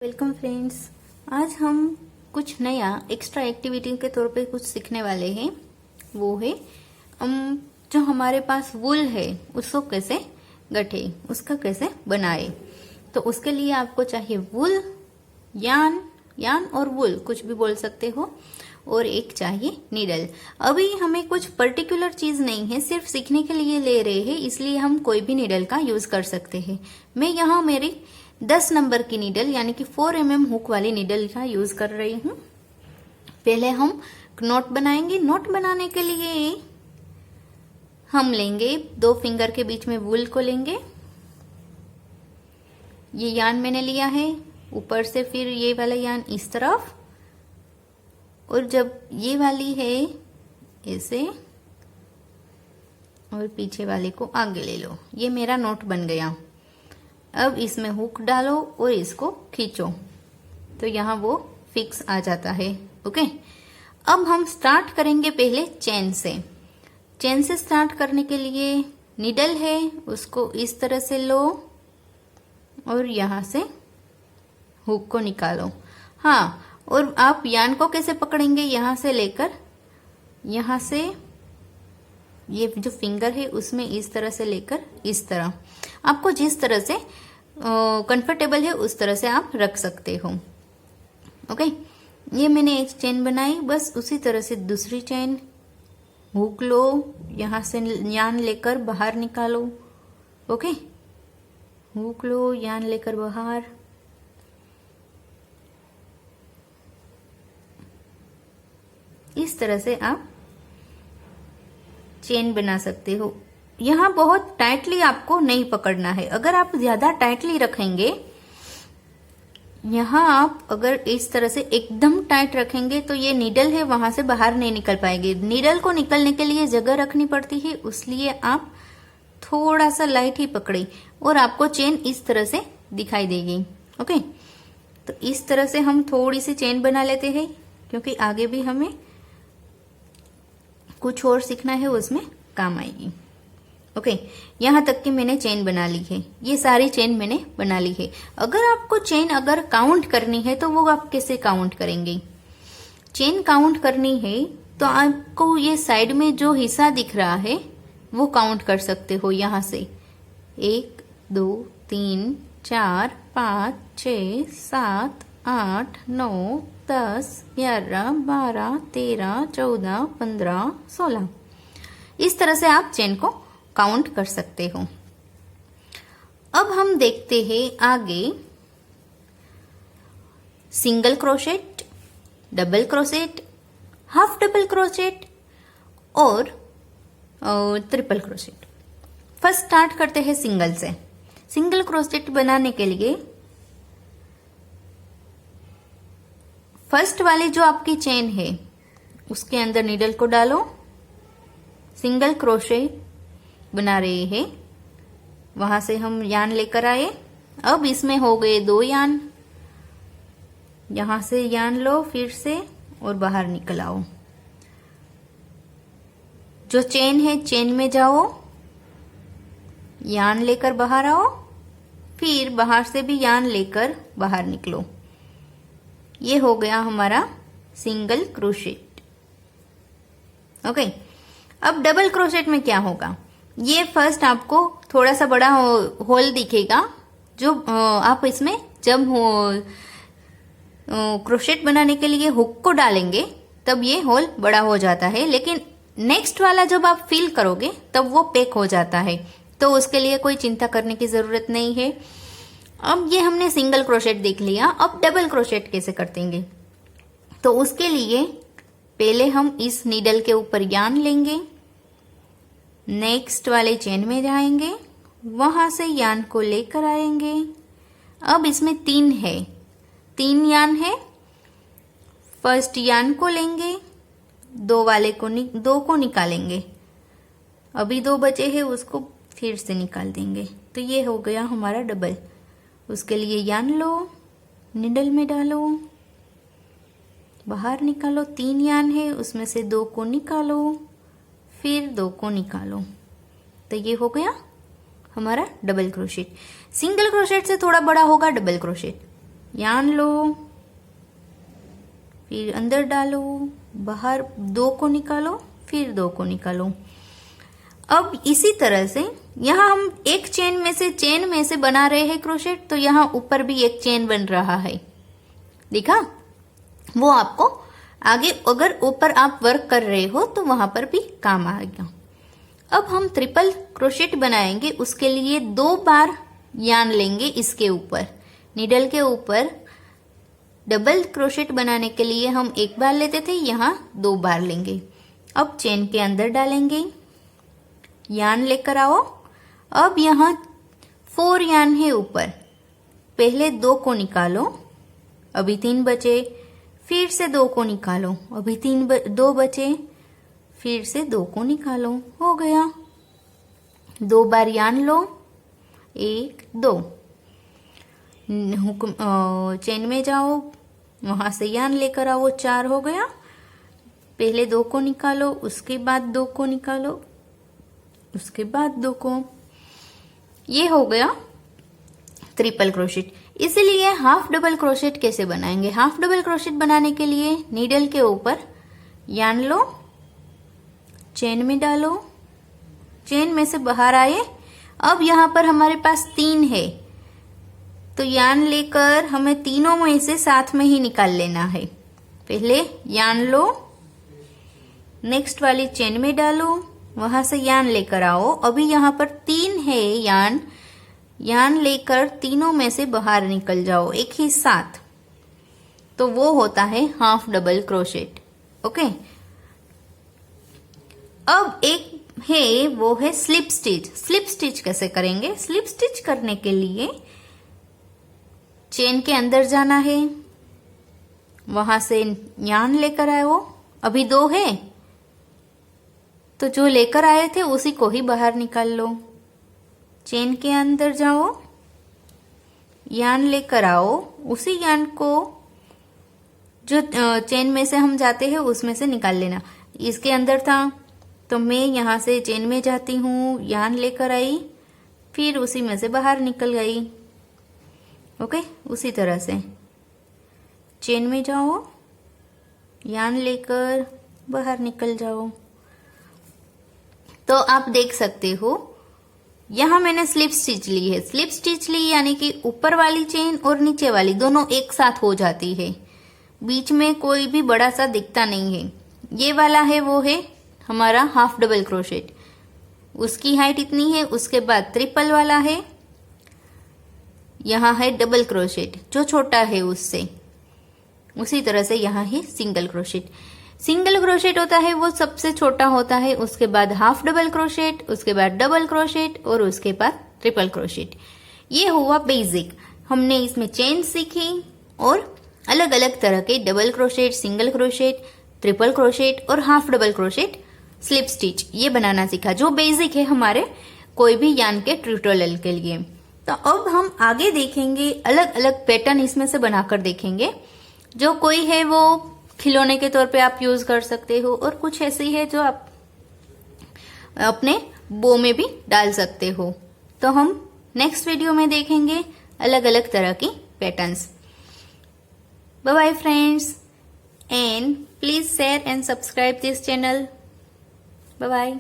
Welcome friends. आज हम कुछ नया एक्स्ट्रा एक्टिविटी के तौर पे कुछ सीखने वाले हैं। वो है जो हमारे पास वूल है उसको कैसे गढ़े, उसका कैसे बनाए। तो उसके लिए आपको चाहिए वूल, यान और वूल कुछ भी बोल सकते हो, और एक चाहिए नीडल। अभी हमें कुछ पर्टिकुलर चीज नहीं है, सिर्फ सीखने के लिए ले रहे हैं, इसलिए हम कोई भी नीडल का यूज कर सकते हैं। मैं यहाँ मेरी 10 नंबर की नीडल यानी कि 4 mm हुक वाली नीडल का यूज कर रही हूँ। पहले हम नोट बनाएंगे। नोट बनाने के लिए हम लेंगे 2 फिंगर के बीच में वूल को लेंगे। ये यान मैंने लिया है, ऊपर से फिर ये वाला यान इस तरफ, और जब ये वाली है ऐसे, और पीछे वाले को आगे ले लो। ये मेरा नोट बन गया। अब इसमें हुक डालो और इसको खींचो तो यहाँ वो फिक्स आ जाता है। ओके, अब हम स्टार्ट करेंगे पहले चेन से। चेन से स्टार्ट करने के लिए नीडल है उसको इस तरह से लो और यहाँ से हुक को निकालो। हाँ, और आप यान को कैसे पकड़ेंगे, यहाँ से लेकर यहाँ से ये जो फिंगर है उसमें इस तरह से लेकर इस तरह, आपको जिस तरह से कंफर्टेबल है उस तरह से आप रख सकते हो। ओके, ये मैंने एक चेन बनाई, बस उसी तरह से दूसरी चेन हुक लो, यहाँ से यान लेकर बाहर निकालो। ओके, हुक लो, यान लेकर बाहर, इस तरह से आप चेन बना सकते हो। यहाँ बहुत टाइटली आपको नहीं पकड़ना है। अगर आप ज्यादा टाइटली रखेंगे, यहाँ आप अगर इस तरह से एकदम टाइट रखेंगे तो ये नीडल है वहां से बाहर नहीं निकल पाएगी। नीडल को निकलने के लिए जगह रखनी पड़ती है, इसलिए आप थोड़ा सा लाइट ही पकड़े और आपको चेन इस तरह से दिखाई देगी। ओके, तो इस तरह से हम थोड़ी सी चेन बना लेते हैं, क्योंकि आगे भी हमें कुछ और सीखना है, उसमें काम आएगी। ओके, यहाँ तक कि मैंने चेन बना ली है। ये सारी चेन मैंने बना ली है। अगर आपको चेन अगर काउंट करनी है तो वो आप कैसे काउंट करेंगे। चेन काउंट करनी है तो आपको ये साइड में जो हिस्सा दिख रहा है वो काउंट कर सकते हो। यहाँ से 1 2 3 4 5 6 7 8 9 10 11 12 13 14 15 16, इस तरह से आप चेन को काउंट कर सकते हो। अब हम देखते हैं आगे single crochet, double crochet, half double crochet और ट्रिपल क्रोशेट। फर्स्ट स्टार्ट करते हैं सिंगल से। सिंगल क्रोशेट बनाने के लिए फर्स्ट वाली जो आपकी चेन है उसके अंदर नीडल को डालो, सिंगल क्रोशेट बना रहे हैं, वहां से हम यान लेकर आए। अब इसमें हो गए 2 यान, यहां से यान लो फिर से और बाहर निकल आओ। जो चेन है चेन में जाओ, यान लेकर बाहर आओ, फिर बाहर से भी यान लेकर बाहर निकलो। ये हो गया हमारा सिंगल क्रोशेट। ओके, अब डबल क्रोशेट में क्या होगा। ये फर्स्ट आपको थोड़ा सा बड़ा होल दिखेगा, जो आप इसमें जब क्रोशेट बनाने के लिए हुक को डालेंगे तब ये होल बड़ा हो जाता है, लेकिन नेक्स्ट वाला जब आप फिल करोगे तब वो पैक हो जाता है, तो उसके लिए कोई चिंता करने की जरूरत नहीं है। अब ये हमने सिंगल क्रोशेट देख लिया। अब डबल क्रोशेट कैसे करतेंगे, तो उसके लिए पहले हम इस नीडल के ऊपर यान लेंगे, नेक्स्ट वाले चेन में जाएंगे, वहां से यान को लेकर आएंगे। अब इसमें 3 यान है। फर्स्ट यान को लेंगे, 2 को निकालेंगे, अभी 2 बचे हैं उसको फिर से निकाल देंगे, तो ये हो गया हमारा डबल। उसके लिए यान लो, निडल में डालो, बाहर निकालो। 3 यान है, उसमें से 2 को निकालो, फिर 2 को निकालो, तो ये हो गया हमारा डबल क्रोशेट। सिंगल क्रोशेट से थोड़ा बड़ा होगा डबल क्रोशेट। यान लो, फिर अंदर डालो, बाहर 2 को निकालो, फिर 2 को निकालो। अब इसी तरह से यहाँ हम एक चेन में से बना रहे हैं क्रोशेट, तो यहाँ ऊपर भी एक चेन बन रहा है, दिखा? वो आपको आगे अगर ऊपर आप वर्क कर रहे हो तो वहां पर भी काम आएगा। अब हम ट्रिपल क्रोशेट बनाएंगे, उसके लिए 2 बार यान लेंगे इसके ऊपर, नीडल के ऊपर। डबल क्रोशेट बनाने के लिए हम 1 बार लेते थे, यहाँ 2 बार लेंगे। अब चेन के अंदर डालेंगे, यान लेकर आओ। अब यहाँ 4 यान है ऊपर, पहले 2 को निकालो, अभी 3 बचे, फिर से 2 को निकालो, अभी 2 बचे, फिर से 2 को निकालो, हो गया। 2 बार यान लो, 1 2, चेन में जाओ, वहां से यान लेकर आओ, 4 हो गया। पहले 2 को निकालो, उसके बाद 2 को निकालो, उसके बाद 2 को, ये हो गया ट्रिपल क्रोशेट। इसीलिए हाफ डबल क्रोशेट कैसे बनाएंगे? हाफ डबल क्रोशेट बनाने के लिए नीडल के ऊपर यान लो, चेन में डालो, चेन में से बाहर आए। अब यहां पर हमारे पास 3 है, तो यान लेकर हमें तीनों में से साथ में ही निकाल लेना है। पहले यान लो, नेक्स्ट वाली चेन में डालो, वहां से यान लेकर आओ। अभी यहां पर 3 है यान लेकर तीनों में से बाहर निकल जाओ एक ही साथ, तो वो होता है हाफ डबल क्रोशेट। ओके, अब एक है वो है स्लिप स्टिच। स्लिप स्टिच कैसे करेंगे? स्लिप स्टिच करने के लिए चेन के अंदर जाना है, वहां से यान लेकर आओ, अभी 2 है तो जो लेकर आए थे उसी को ही बाहर निकाल लो। चेन के अंदर जाओ, यान लेकर आओ, उसी यान को जो चेन में से हम जाते हैं उसमें से निकाल लेना। इसके अंदर था तो मैं यहां से चेन में जाती हूँ, यान लेकर आई, फिर उसी में से बाहर निकल गई। ओके, उसी तरह से चेन में जाओ, यान लेकर बाहर निकल जाओ। तो आप देख सकते हो यहां मैंने स्लिप स्टिच ली है। स्लिप स्टिच ली यानी कि ऊपर वाली चेन और नीचे वाली दोनों एक साथ हो जाती है, बीच में कोई भी बड़ा सा दिखता नहीं है। ये वाला है वो है हमारा हाफ डबल क्रोशेट, उसकी हाइट इतनी है। उसके बाद ट्रिपल वाला है, यहाँ है डबल क्रोशेट जो छोटा है उससे। उसी तरह से यहाँ है सिंगल क्रोशेट। सिंगल क्रोशेट होता है वो सबसे छोटा होता है, उसके बाद हाफ डबल क्रोशेट, उसके बाद डबल क्रोशेट और उसके बाद ट्रिपल क्रोशेट। ये हुआ बेसिक। हमने इसमें चेन सीखी और अलग अलग तरह के double crochet, single crochet, triple crochet और half double crochet, slip stitch ये बनाना सीखा, जो बेसिक है हमारे कोई भी यान के ट्यूटोरियल के लिए। तो अब हम आगे देखेंगे, अलग अलग पैटर्न इसमें से बनाकर देखेंगे। जो कोई है वो खिलौने के तौर पे आप यूज कर सकते हो, और कुछ ऐसी है जो आप अपने बो में भी डाल सकते हो। तो हम नेक्स्ट वीडियो में देखेंगे अलग अलग तरह की patterns. Bye bye friends, and please share and subscribe this channel. Bye bye.